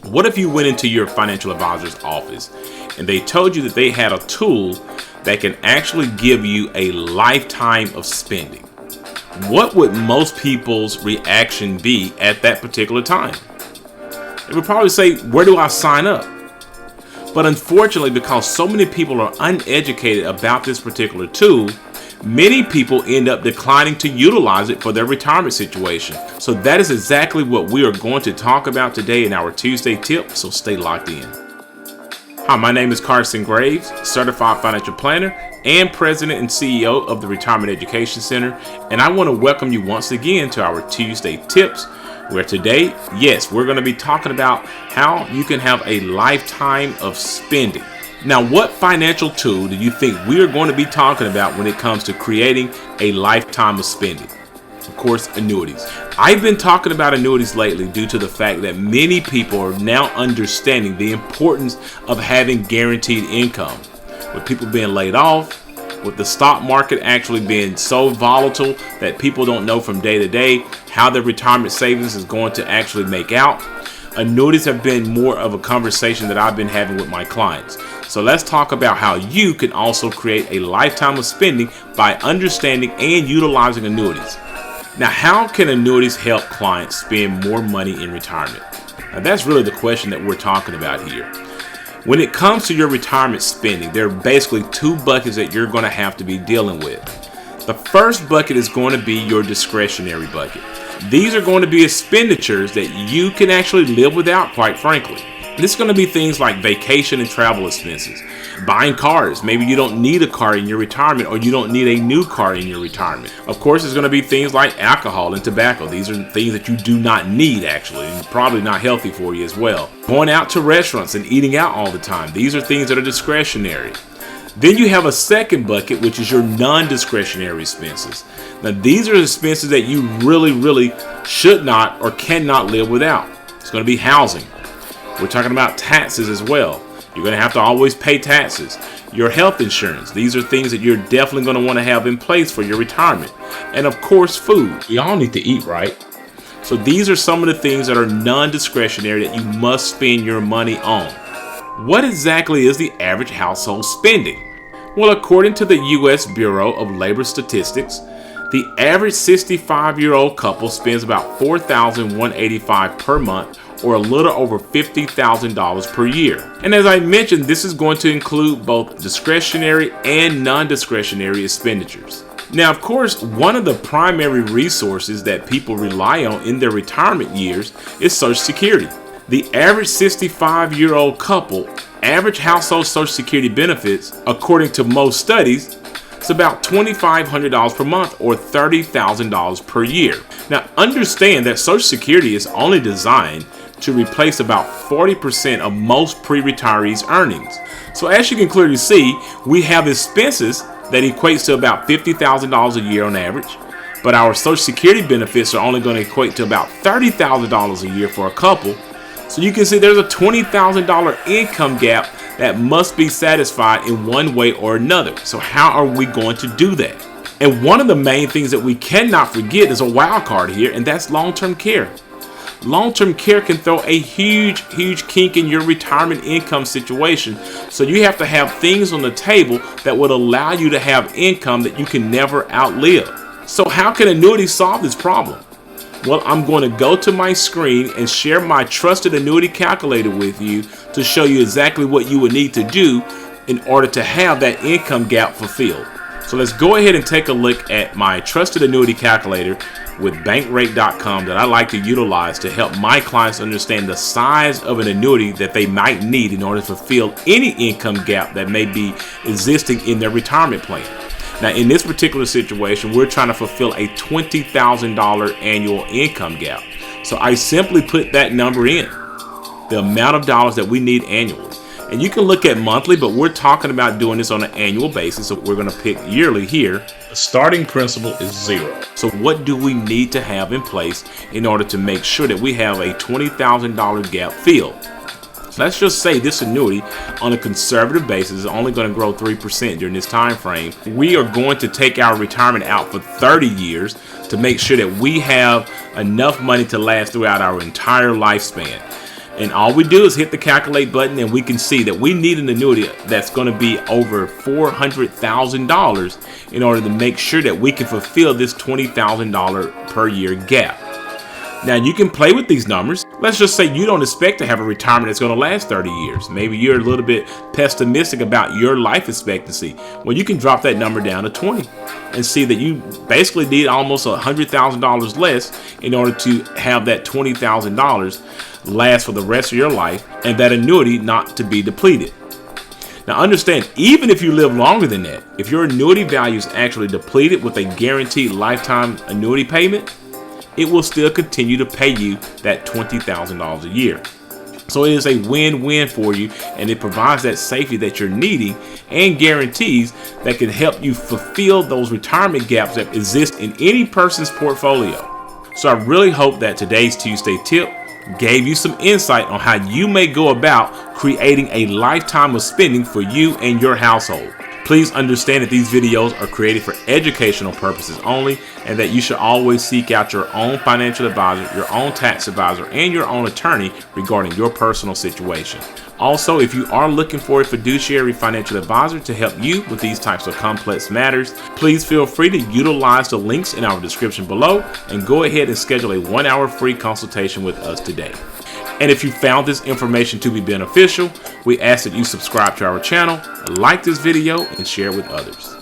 What if you went into your financial advisor's office and they told you that they had a tool that can actually give you a lifetime of spending? What would most people's reaction be at that particular time? They would probably say, where do I sign up? But unfortunately, because so many people are uneducated about this particular tool, many people end up declining to utilize it for their retirement situation. So that is exactly what we are going to talk about today in our Tuesday tip, so stay locked in. Hi, my name is Carson Graves, certified financial planner and president and CEO of the Retirement Education Center, and I want to welcome you once again to our Tuesday tips, where today, yes, we're going to be talking about how you can have a lifetime of spending. Now, what financial tool do you think we are going to be talking about when it comes to creating a lifetime of spending? Of course, annuities. I've been talking about annuities lately due to the fact that many people are now understanding the importance of having guaranteed income. With people being laid off, with the stock market actually being so volatile that people don't know from day to day how their retirement savings is going to actually make out, annuities have been more of a conversation that I've been having with my clients. So let's talk about how you can also create a lifetime of spending by understanding and utilizing annuities. Now, how can annuities help clients spend more money in retirement? Now, that's really the question that we're talking about here. When it comes to your retirement spending, there are basically two buckets that you're going to have to be dealing with. The first bucket is going to be your discretionary bucket. These are going to be expenditures that you can actually live without, quite frankly. This is going to be things like vacation and travel expenses, buying cars. Maybe you don't need a car in your retirement, or you don't need a new car in your retirement. Of course, there's going to be things like alcohol and tobacco. These are things that you do not need, actually, and probably not healthy for you as well. Going out to restaurants and eating out all the time. These are things that are discretionary. Then you have a second bucket, which is your non-discretionary expenses. Now, these are expenses that you really should not or cannot live without. It's going to be housing. We're talking about taxes as well. You're going to have to always pay taxes. Your health insurance. These are things that you're definitely going to want to have in place for your retirement. And of course, food. We all need to eat, right? So these are some of the things that are non-discretionary that you must spend your money on. What exactly is the average household spending? Well, according to the U.S. Bureau of Labor Statistics, the average 65-year-old couple spends about $4,185 per month, or a little over $50,000 per year. And as I mentioned, this is going to include both discretionary and non-discretionary expenditures. Now, of course, one of the primary resources that people rely on in their retirement years is Social Security. The average 65-year-old couple, average household Social Security benefits, according to most studies, is about $2,500 per month, or $30,000 per year. Now, understand that Social Security is only designed to replace about 40% of most pre-retirees' earnings. So as you can clearly see, we have expenses that equates to about $50,000 a year on average, but our Social Security benefits are only going to equate to about $30,000 a year for a couple. So you can see there's a $20,000 income gap that must be satisfied in one way or another. So how are we going to do that? And one of the main things that we cannot forget is a wild card here, and that's long-term care. Long-term care can throw a huge kink in your retirement income situation. So you have to have things on the table that would allow you to have income that you can never outlive. So how can annuities solve this problem? Well, I'm going to go to my screen and share my trusted annuity calculator with you to show you exactly what you would need to do in order to have that income gap fulfilled. So let's go ahead and take a look at my trusted annuity calculator with bankrate.com that I like to utilize to help my clients understand the size of an annuity that they might need in order to fulfill any income gap that may be existing in their retirement plan. Now, in this particular situation, we're trying to fulfill a $20,000 annual income gap. So I simply put that number in, the amount of dollars that we need annually. And you can look at monthly, but we're talking about doing this on an annual basis, so we're going to pick yearly here. The starting principal is zero. So what do we need to have in place in order to make sure that we have a $20,000 gap filled? So let's just say this annuity on a conservative basis is only going to grow 3% during this time frame. We are going to take our retirement out for 30 years to make sure that we have enough money to last throughout our entire lifespan. And all we do is hit the calculate button, and we can see that we need an annuity that's going to be over $400,000 in order to make sure that we can fulfill this $20,000 per year gap. Now, you can play with these numbers. Let's just say you don't expect to have a retirement that's going to last 30 years. Maybe you're a little bit pessimistic about your life expectancy. Well, you can drop that number down to 20 and see that you basically need almost $100,000 less in order to have that $20,000 last for the rest of your life and that annuity not to be depleted. Now, understand, even if you live longer than that, if your annuity value is actually depleted with a guaranteed lifetime annuity payment, it will still continue to pay you that $20,000 a year. So it is a win-win for you, and it provides that safety that you're needing and guarantees that can help you fulfill those retirement gaps that exist in any person's portfolio. So I really hope that today's Tuesday tip gave you some insight on how you may go about creating a lifetime of spending for you and your household. Please understand that these videos are created for educational purposes only, and that you should always seek out your own financial advisor, your own tax advisor, and your own attorney regarding your personal situation. Also, if you are looking for a fiduciary financial advisor to help you with these types of complex matters, please feel free to utilize the links in our description below and go ahead and schedule a 1-hour free consultation with us today. And if you found this information to be beneficial, we ask that you subscribe to our channel, like this video, and share with others.